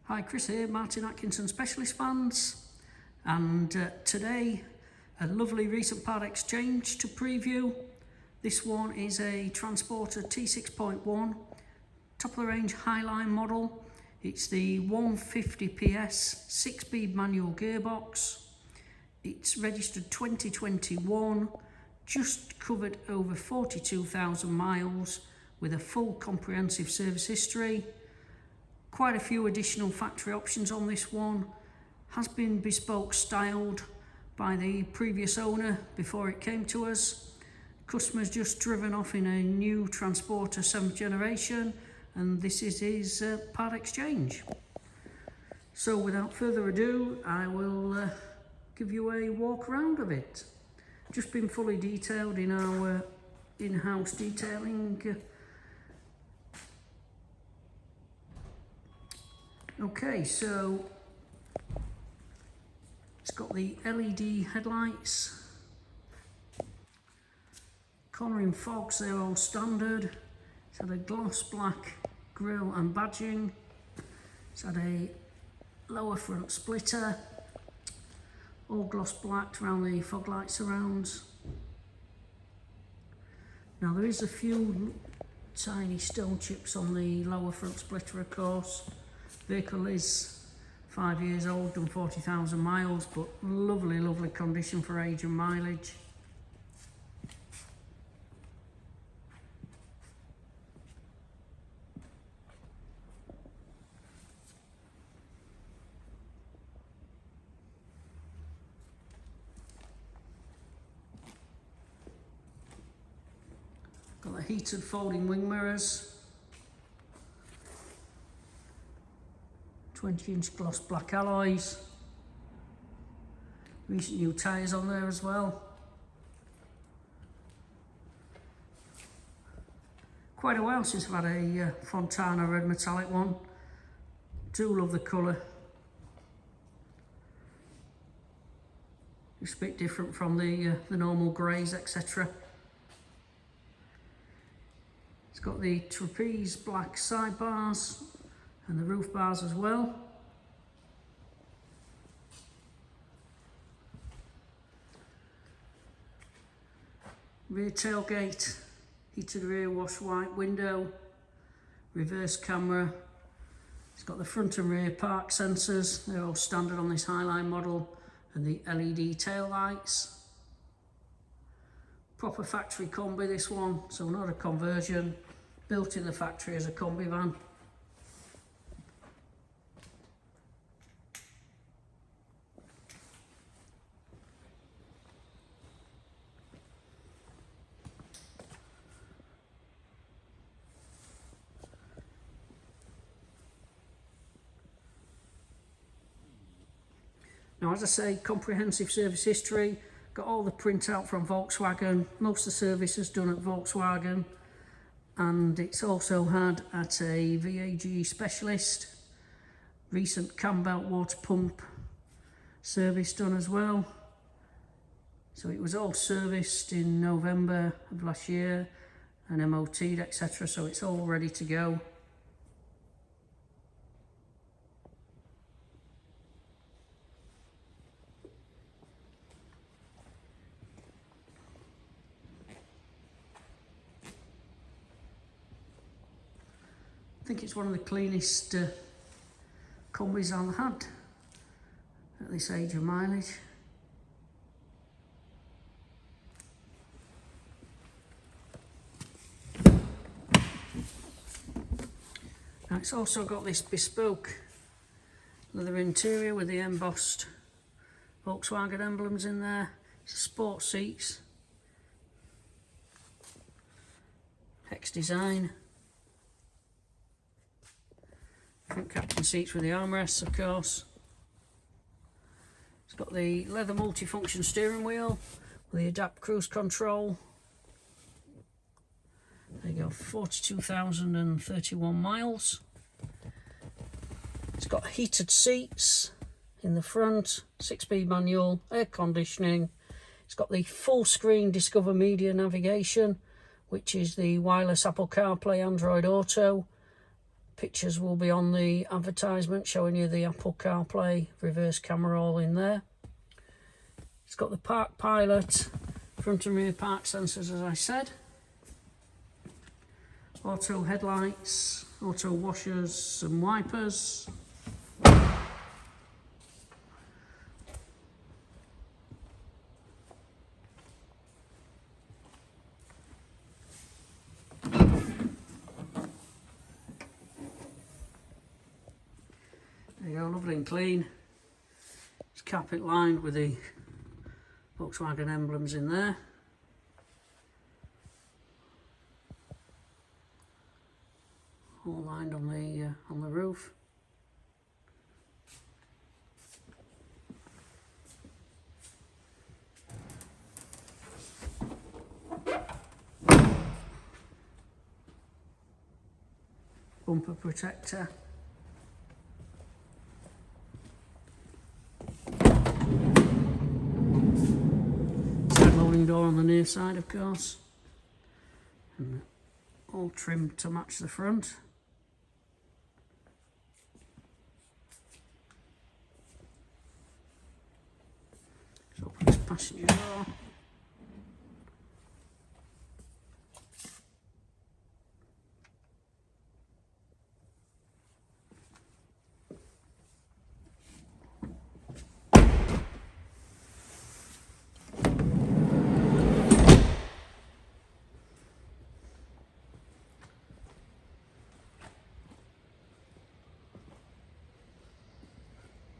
Hi, Chris here, Martin Atkinson Specialist Fans, and today a lovely recent part exchange to preview. This one is a Transporter T6.1 top of the range Highline model. It's the 150ps 6-speed manual gearbox. It's registered 2021, just covered over 42,000 miles with a full comprehensive service history. Quite a few additional factory options on this one. Has been bespoke styled by the previous owner before it came to us. Customer's just driven off in a new Transporter 7th generation, and this is his part exchange. So without further ado, I will give you a walk around of it. Just been fully detailed in our in-house detailing. Okay, so it's got the LED headlights, cornering fogs, they're all standard. It's had a gloss black grille and badging. It's had a lower front splitter, all gloss blacked around the fog light surrounds. Now there is a few tiny stone chips on the lower front splitter, of course. Vehicle is 5 years old, done 40,000 miles, but lovely condition for age and mileage. Got the heated folding wing mirrors. 20-inch gloss black alloys. Recent new tyres on there as well. Quite a while since I've had a Fontana Red Metallic one. Do love the colour. It's a bit different from the normal greys, etc. It's got the trapeze black sidebars and the roof bars as well. Rear tailgate, heated rear wash white window, reverse camera. It's got the front and rear park sensors, they're all standard on this Highline model, and the LED tail lights. Proper factory Kombi this one, so not a conversion, built in the factory as a Kombi van. Now, as I say, comprehensive service history, got all the printout from Volkswagen, most of the service is done at Volkswagen, and it's also had at a VAG specialist, recent cambelt water pump service done as well. So it was all serviced in November of last year and MOT'd, etc. So it's all ready to go. I think it's one of the cleanest Kombis I've had at this age of mileage. Now it's also got this bespoke leather interior with the embossed Volkswagen emblems in there. It's sport seats, hex design. Front captain seats with the armrests, of course. It's got the leather multifunction steering wheel with the adapt cruise control. There you go, 42,031 miles. It's got heated seats in the front, 6-speed manual, air conditioning. It's got the full screen Discover Media navigation, which is the wireless Apple CarPlay, Android Auto, Pictures will be on the advertisement showing you the Apple CarPlay reverse camera all in there. It's got the park pilot, front and rear park sensors as I said, auto headlights, auto washers and wipers. There you go, lovely and clean. It's carpet lined with the Volkswagen emblems in there. All lined on the roof. Bumper protector. Side loading door on the near side, of course, and all trimmed to match the front. Let's open this passenger door.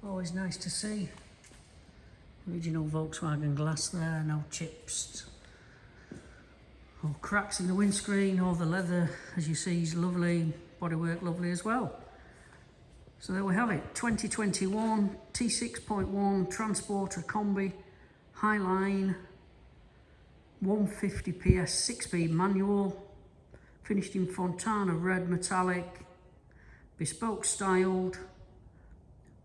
Always nice to see. Original Volkswagen glass there, no chips or cracks in the windscreen. All the leather, as you see, is lovely. Bodywork lovely as well. So there we have it, 2021 T6.1 Transporter Kombi Highline 150ps 6-speed manual, finished in Fontana Red Metallic, bespoke styled,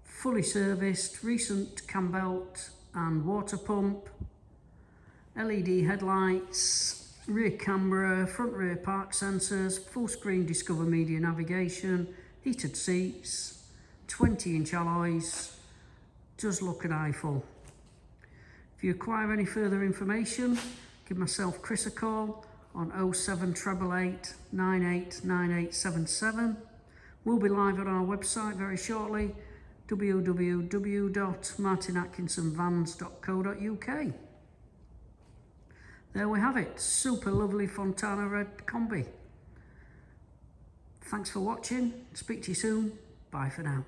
fully serviced, recent cambelt and water pump, LED headlights, rear camera, front rear park sensors, full screen Discover Media navigation, heated seats, 20-inch alloys. Does look an eyeful. If you require any further information, give myself Chris a call on 07888 989877. We'll be live on our website very shortly, www.martinatkinsonvans.co.uk. There we have it, super lovely Fontana Red Kombi. Thanks for watching, speak to you soon, bye for now.